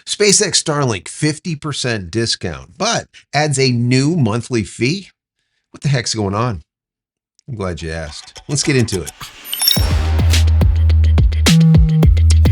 SpaceX Starlink 50% discount, but adds a new monthly fee? What the heck's going on? I'm glad you asked. Let's get into it.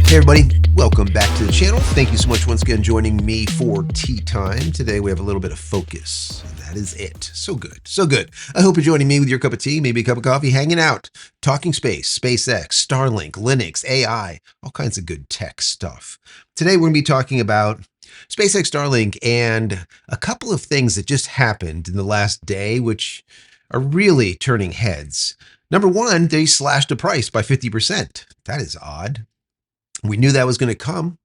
Hey everybody, welcome back to the channel. Thank you so much once again joining me for tea time. Today we have a little bit of focus, and that is it. So good, so good. I hope you're joining me with your cup of tea, maybe a cup of coffee, hanging out, talking space, SpaceX, Starlink, Linux, AI, all kinds of good tech stuff. Today we're going to be talking about SpaceX Starlink and a couple of things that just happened in the last day, which are really turning heads. Number one, they slashed the price by 50%. That is odd. We knew that was going to come,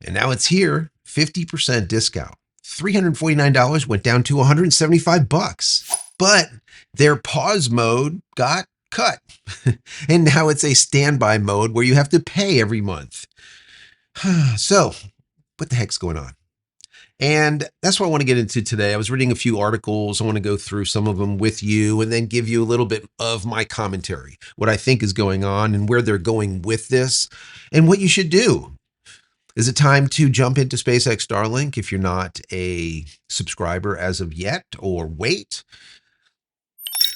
and now it's here, 50% discount. $349 went down to $175, but their pause mode got cut. And now it's a standby mode where you have to pay every month. So what the heck's going on? And that's what I want to get into today. I was reading a few articles. I want to go through some of them with you and then give you a little bit of my commentary, what I think is going on and where they're going with this and what you should do. Is it time to jump into SpaceX Starlink if you're not a subscriber as of yet, or wait?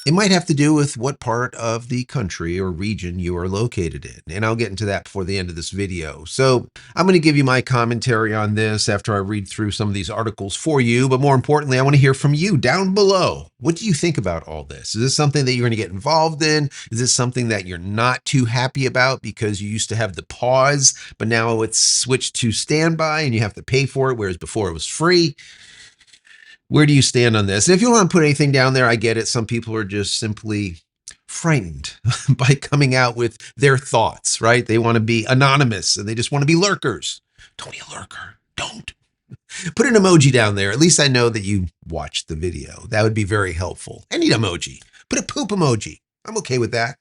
It might have to do with what part of the country or region you are located in, and I'll get into that before the end of this video. So I'm going to give you my commentary on this after I read through some of these articles for you, but more importantly, I want to hear from you down below. What do you think about all this? Is this something that you're going to get involved in? Is this something that you're not too happy about because you used to have the pause, but now it's switched to standby and you have to pay for it, whereas before it was free? Where do you stand on this? And if you don't want to put anything down there, I get it. Some people are just simply frightened by coming out with their thoughts, right? They want to be anonymous and they just want to be lurkers. Don't be a lurker. Don't. Put an emoji down there. At least I know that you watched the video. That would be very helpful. Any emoji. Put a poop emoji. I'm okay with that.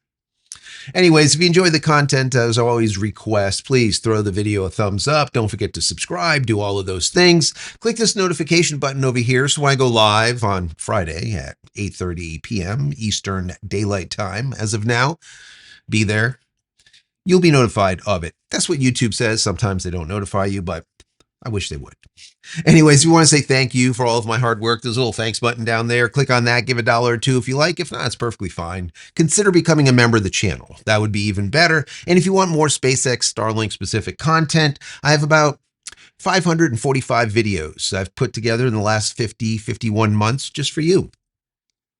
Anyways, if you enjoy the content, as I always request, please throw the video a thumbs up. Don't forget to subscribe, do all of those things. Click this notification button over here so when I go live on Friday at 8:30 p.m. Eastern Daylight Time, as of now, be there. You'll be notified of it. That's what YouTube says. Sometimes they don't notify you, but I wish they would. Anyways, if you want to say thank you for all of my hard work, there's a little thanks button down there. Click on that, give $1 or $2 if you like. If not, it's perfectly fine. Consider becoming a member of the channel. That would be even better. And if you want more SpaceX Starlink specific content, I have about 545 videos I've put together in the last 51 months just for you.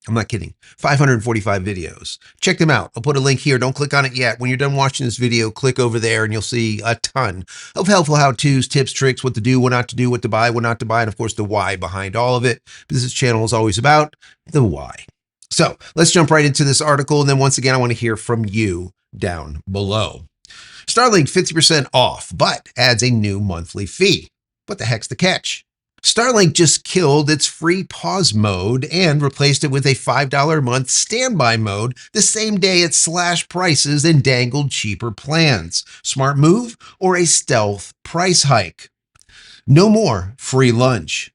I'm not kidding. 545 videos. Check them out. I'll put a link here. Don't click on it yet. When you're done watching this video, click over there and you'll see a ton of helpful how-tos, tips, tricks, what to do, what not to do, what to buy, what not to buy, and of course the why behind all of it. Because this channel is always about the why. So let's jump right into this article. And then once again, I want to hear from you down below. Starlink 50% off, but adds a new monthly fee. What the heck's the catch? Starlink just killed its free pause mode and replaced it with a $5 a month standby mode the same day it slashed prices and dangled cheaper plans. Smart move or a stealth price hike? No more free lunch.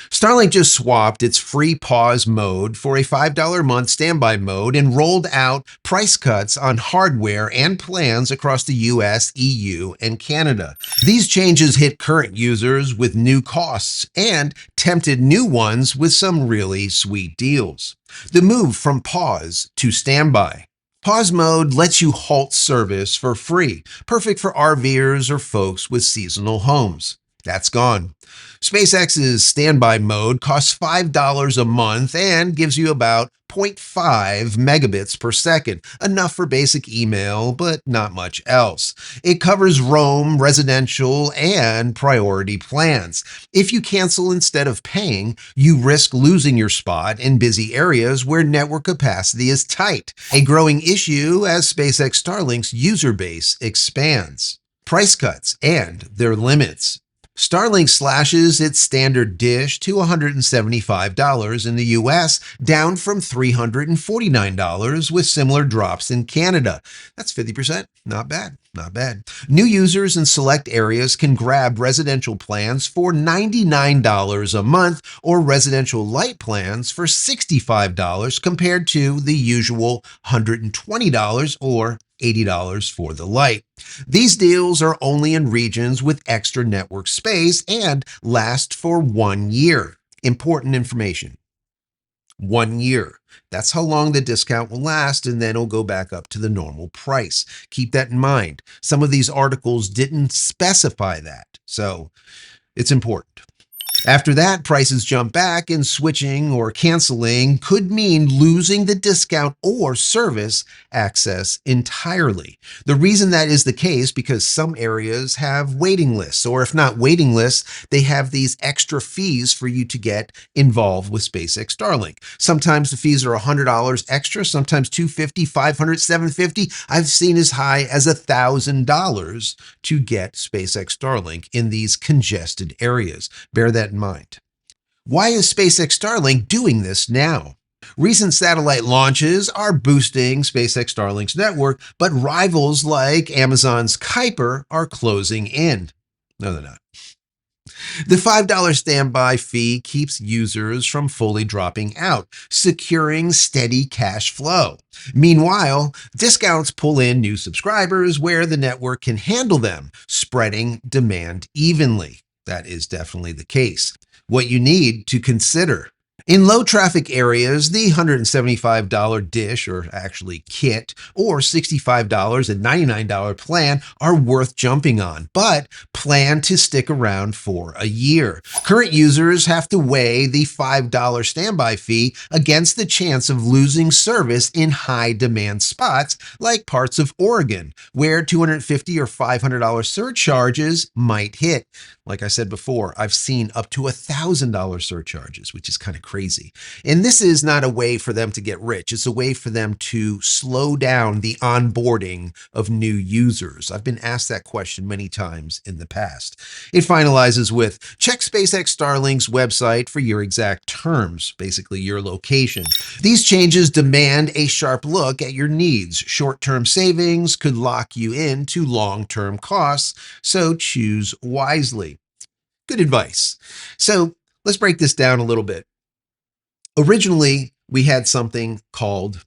Starlink just swapped its free pause mode for a $5 a month standby mode and rolled out price cuts on hardware and plans across the US, EU, and Canada. These changes hit current users with new costs and tempted new ones with some really sweet deals. The move from pause to standby. Pause mode lets you halt service for free, perfect for RVers or folks with seasonal homes. That's gone. SpaceX's standby mode costs $5 a month and gives you about 0.5 megabits per second, enough for basic email, but not much else. It covers roam, residential, and priority plans. If you cancel instead of paying, you risk losing your spot in busy areas where network capacity is tight, a growing issue as SpaceX Starlink's user base expands. Price cuts and their limits. Starlink slashes its standard dish to $175 in the US, down from $349 with similar drops in Canada. That's 50%, not bad. Not bad. New users in select areas can grab residential plans for $99 a month or residential light plans for $65 compared to the usual $120 or $80 for the light. These deals are only in regions with extra network space and last for 1 year. Important information. 1 year. That's how long the discount will last, and then it'll go back up to the normal price. Keep that in mind. Some of these articles didn't specify that, so it's important. After that, prices jump back, and switching or canceling could mean losing the discount or service access entirely. The reason that is the case because some areas have waiting lists, or if not waiting lists, they have these extra fees for you to get involved with SpaceX Starlink. Sometimes the fees are $100 extra, sometimes $250, $500, $750. I've seen as high as $1,000 to get SpaceX Starlink in these congested areas. Bear that in mind. Why is SpaceX Starlink doing this now? Recent satellite launches are boosting SpaceX Starlink's network, but rivals like Amazon's Kuiper are closing in. No, they're not. The $5 standby fee keeps users from fully dropping out, securing steady cash flow. Meanwhile, discounts pull in new subscribers where the network can handle them, spreading demand evenly. That is definitely the case. What you need to consider. In low traffic areas, the $175 dish, or actually kit, or $65 and $99 plan are worth jumping on, but plan to stick around for a year. Current users have to weigh the $5 standby fee against the chance of losing service in high demand spots like parts of Oregon, where $250 or $500 surcharges might hit. Like I said before, I've seen up to $1,000 surcharges, which is kind of crazy. And this is not a way for them to get rich. It's a way for them to slow down the onboarding of new users. I've been asked that question many times in the past. It finalizes with, check SpaceX Starlink's website for your exact terms, basically your location. These changes demand a sharp look at your needs. Short-term savings could lock you into long-term costs, so choose wisely. Good advice. So let's break this down a little bit. Originally, we had something called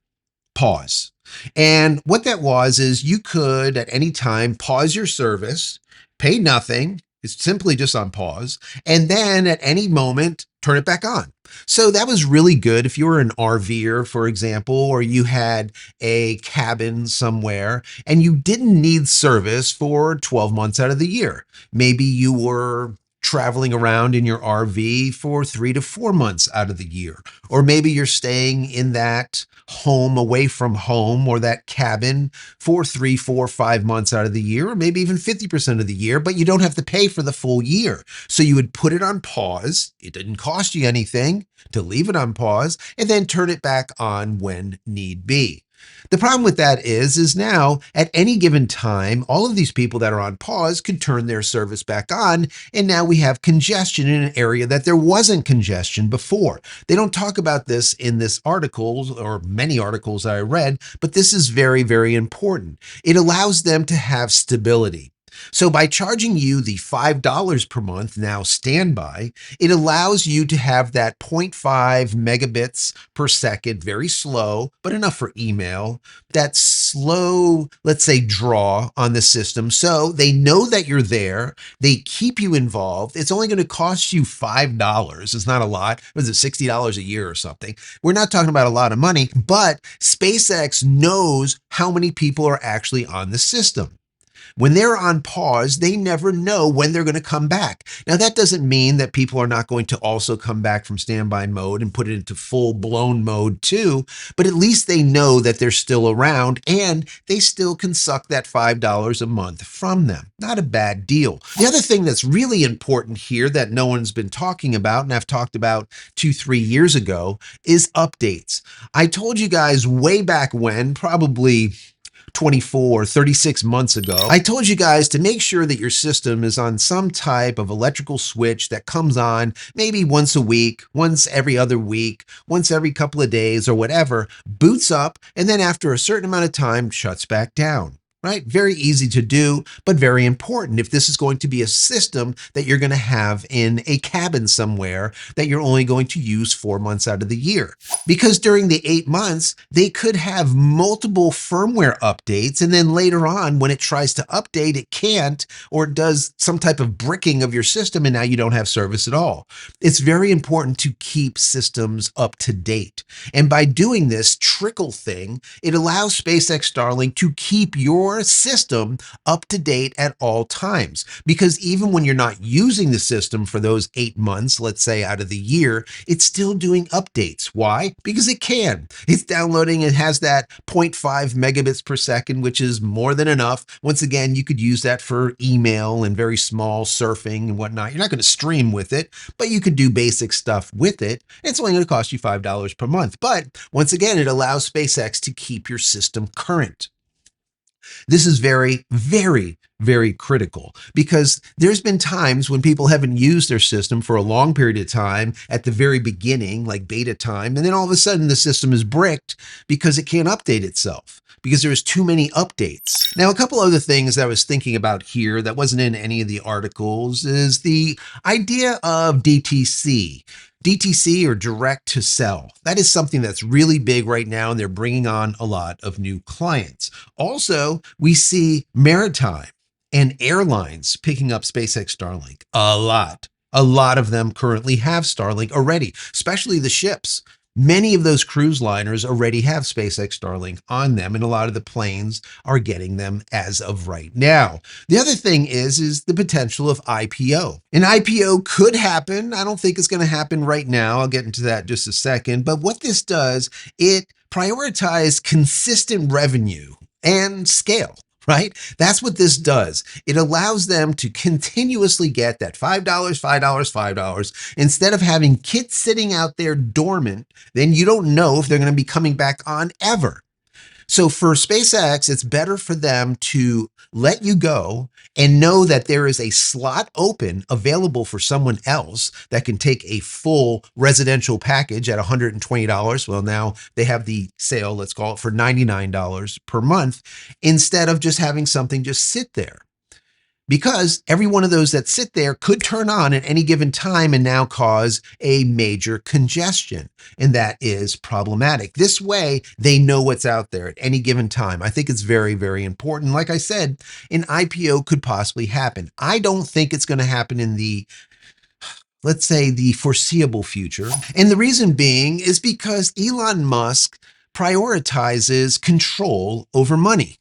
pause. And what that was is you could at any time pause your service, pay nothing. It's simply just on pause. And then at any moment, turn it back on. So that was really good if you were an RVer, for example, or you had a cabin somewhere and you didn't need service for 12 months out of the year. Maybe you were traveling around in your RV for 3 to 4 months out of the year. Or maybe you're staying in that home away from home or that cabin for 3, 4, 5 months out of the year, or maybe even 50% of the year, but you don't have to pay for the full year. So you would put it on pause. It didn't cost you anything to leave it on pause and then turn it back on when need be. The problem with that is now at any given time, all of these people that are on pause could turn their service back on, and now we have congestion in an area that there wasn't congestion before. They don't talk about this in this article or many articles I read, but this is very, very important. It allows them to have stability. So by charging you the $5 per month, now standby, it allows you to have that 0.5 megabits per second, very slow, but enough for email, that slow, let's say, draw on the system. So they know that you're there. They keep you involved. It's only going to cost you $5. It's not a lot. Was it $60 a year or something? We're not talking about a lot of money, but SpaceX knows how many people are actually on the system. When they're on pause, they never know when they're going to come back. Now, that doesn't mean that people are not going to also come back from standby mode and put it into full-blown mode too, but at least they know that they're still around and they still can suck that $5 a month from them. Not a bad deal. The other thing that's really important here that no one's been talking about, and I've talked about 2-3 years ago, is updates. I told you guys way back when, probably 24, 36 months ago, I told you guys to make sure that your system is on some type of electrical switch that comes on maybe once a week, once every other week, once every couple of days or whatever, boots up, and then after a certain amount of time, shuts back down. right? Very easy to do, but very important if this is going to be a system that you're going to have in a cabin somewhere that you're only going to use 4 months out of the year. Because during the 8 months, they could have multiple firmware updates. And then later on, when it tries to update, it can't, or it does some type of bricking of your system, and now you don't have service at all. It's very important to keep systems up to date. And by doing this trickle thing, it allows SpaceX Starlink to keep your system up to date at all times. Because even when you're not using the system for those 8 months, let's say out of the year, it's still doing updates. Why? Because it can. It's downloading, it has that 0.5 megabits per second, which is more than enough. Once again, you could use that for email and very small surfing and whatnot. You're not going to stream with it, but you could do basic stuff with it. It's only going to cost you $5 per month. But once again, it allows SpaceX to keep your system current. This is very, very, very critical because there's been times when people haven't used their system for a long period of time at the very beginning, like beta time, and then all of a sudden the system is bricked because it can't update itself because there's too many updates. Now, a couple other things that I was thinking about here that wasn't in any of the articles is the idea of DTC. DTC, or direct to sell. That is something that's really big right now, and they're bringing on a lot of new clients. Also, we see maritime and airlines picking up SpaceX Starlink a lot. A lot of them currently have Starlink already, especially the ships. Many of those cruise liners already have SpaceX Starlink on them, and a lot of the planes are getting them as of right now. The other thing is the potential of IPO. An IPO could happen. I don't think it's going to happen right now. I'll get into that in just a second. But what this does, it prioritizes consistent revenue and scale. Right? That's what this does. It allows them to continuously get that $5, $5, instead of having kits sitting out there dormant, then you don't know if they're going to be coming back on ever. So for SpaceX, it's better for them to let you go and know that there is a slot open available for someone else that can take a full residential package at $120. Well, now they have the sale, let's call it, for $99 per month, instead of just having something just sit there. Because every one of those that sit there could turn on at any given time and now cause a major congestion. And that is problematic. This way, they know what's out there at any given time. I think it's very, very important. Like I said, an IPO could possibly happen. I don't think it's going to happen in the, let's say, the foreseeable future. And the reason being is because Elon Musk prioritizes control over money.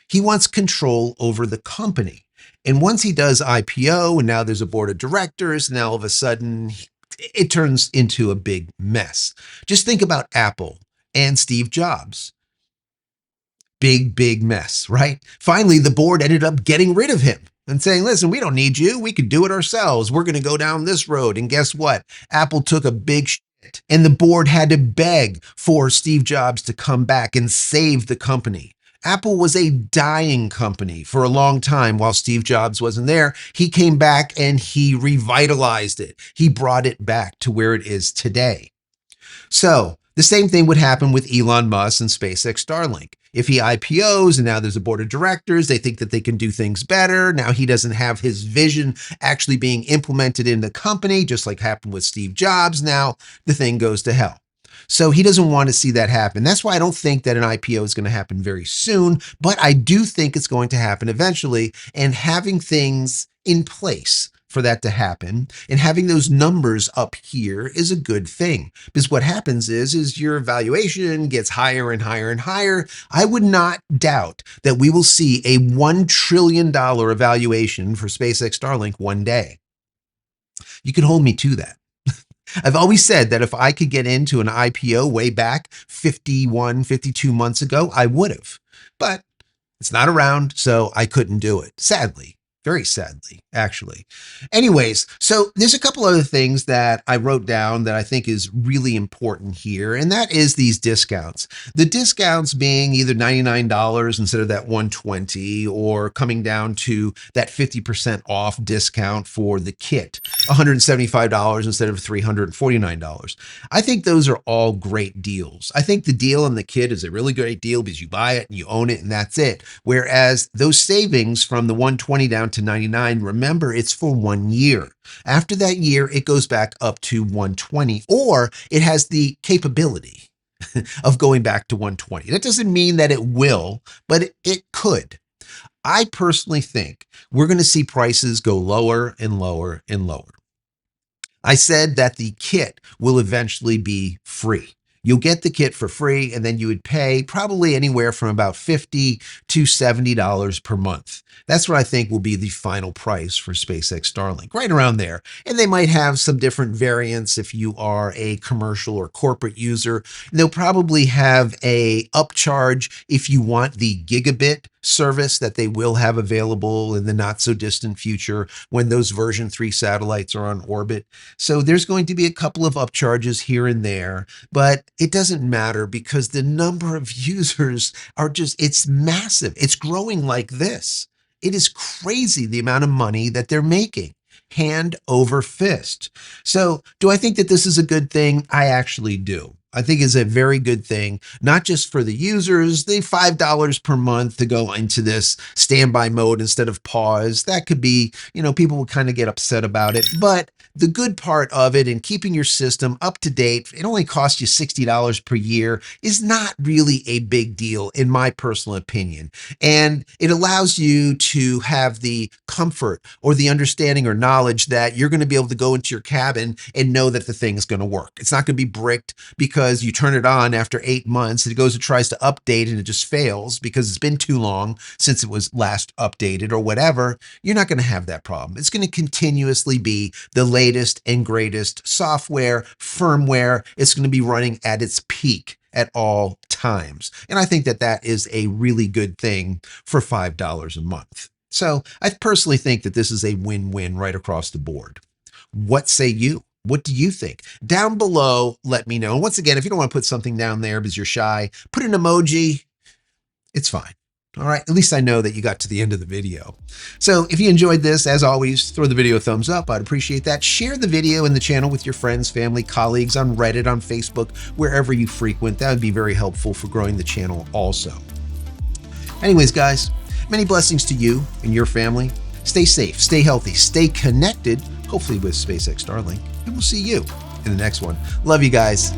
He wants control over the company. And once he does IPO and now there's a board of directors, now all of a sudden it turns into a big mess. Just think about Apple and Steve Jobs. Big, big mess, right? Finally, the board ended up getting rid of him and saying, listen, we don't need you. We can do it ourselves. We're going to go down this road. And guess what? Apple took a big shit, and the board had to beg for Steve Jobs to come back and save the company. Apple was a dying company for a long time while Steve Jobs wasn't there. He came back and he revitalized it. He brought it back to where it is today. So the same thing would happen with Elon Musk and SpaceX Starlink. If he IPOs and now there's a board of directors, they think that they can do things better. Now he doesn't have his vision actually being implemented in the company, just like happened with Steve Jobs. Now the thing goes to hell. So he doesn't want to see that happen. That's why I don't think that an IPO is going to happen very soon, but I do think it's going to happen eventually, and having things in place for that to happen and having those numbers up here is a good thing, because what happens is your valuation gets higher and higher and higher. I would not doubt that we will see a $1 trillion evaluation for SpaceX Starlink one day. You can hold me to that. I've always said that if I could get into an IPO way back 51, 52 months ago, I would have. But it's not around, so I couldn't do it. Sadly, very sadly, actually. Anyways, so there's a couple other things that I wrote down that I think is really important here, and that is these discounts. The discounts being either $99 instead of that $120, or coming down to that 50% off discount for the kit, $175 instead of $349. I think those are all great deals. I think the deal on the kit is a really great deal because you buy it and you own it and that's it. Whereas those savings from the 120 down to 99, remember, it's for 1 year. After that year, it goes back up to 120, or it has the capability of going back to 120. That doesn't mean that it will, but it could. I personally think we're going to see prices go lower and lower and lower. I said that the kit will eventually be free. You'll get the kit for free, and then you would pay probably anywhere from about $50 to $70 per month. That's what I think will be the final price for SpaceX Starlink, right around there. And they might have some different variants if you are a commercial or corporate user. They'll probably have a upcharge if you want the gigabit service that they will have available in the not so distant future when those version 3 satellites are on orbit. So there's going to be a couple of upcharges here and there, but it doesn't matter because the number of users are it's massive. It's growing like this. It is crazy the amount of money that they're making, hand over fist. So do I think that this is a good thing? I actually do. I think it's a very good thing, not just for the users, the $5 per month to go into this standby mode instead of pause. That could be, people will kind of get upset about it. But the good part of it and keeping your system up to date, it only costs you $60 per year, is not really a big deal in my personal opinion. And it allows you to have the comfort or the understanding or knowledge that you're going to be able to go into your cabin and know that the thing is going to work. It's not going to be bricked because you turn it on after 8 months, it goes and tries to update and it just fails because it's been too long since it was last updated or whatever. You're not going to have that problem. It's going to continuously be the latest and greatest software, firmware. It's going to be running at its peak at all times. And I think that that is a really good thing for $5 a month. So I personally think that this is a win-win right across the board. What say you? What do you think? Down below, let me know. And once again, if you don't want to put something down there because you're shy, put an emoji. It's fine. All right. At least I know that you got to the end of the video. So if you enjoyed this, as always, throw the video a thumbs up. I'd appreciate that. Share the video and the channel with your friends, family, colleagues on Reddit, on Facebook, wherever you frequent. That would be very helpful for growing the channel also. Anyways, guys, many blessings to you and your family. Stay safe, stay healthy, stay connected, hopefully with SpaceX Starlink, and we'll see you in the next one. Love you guys.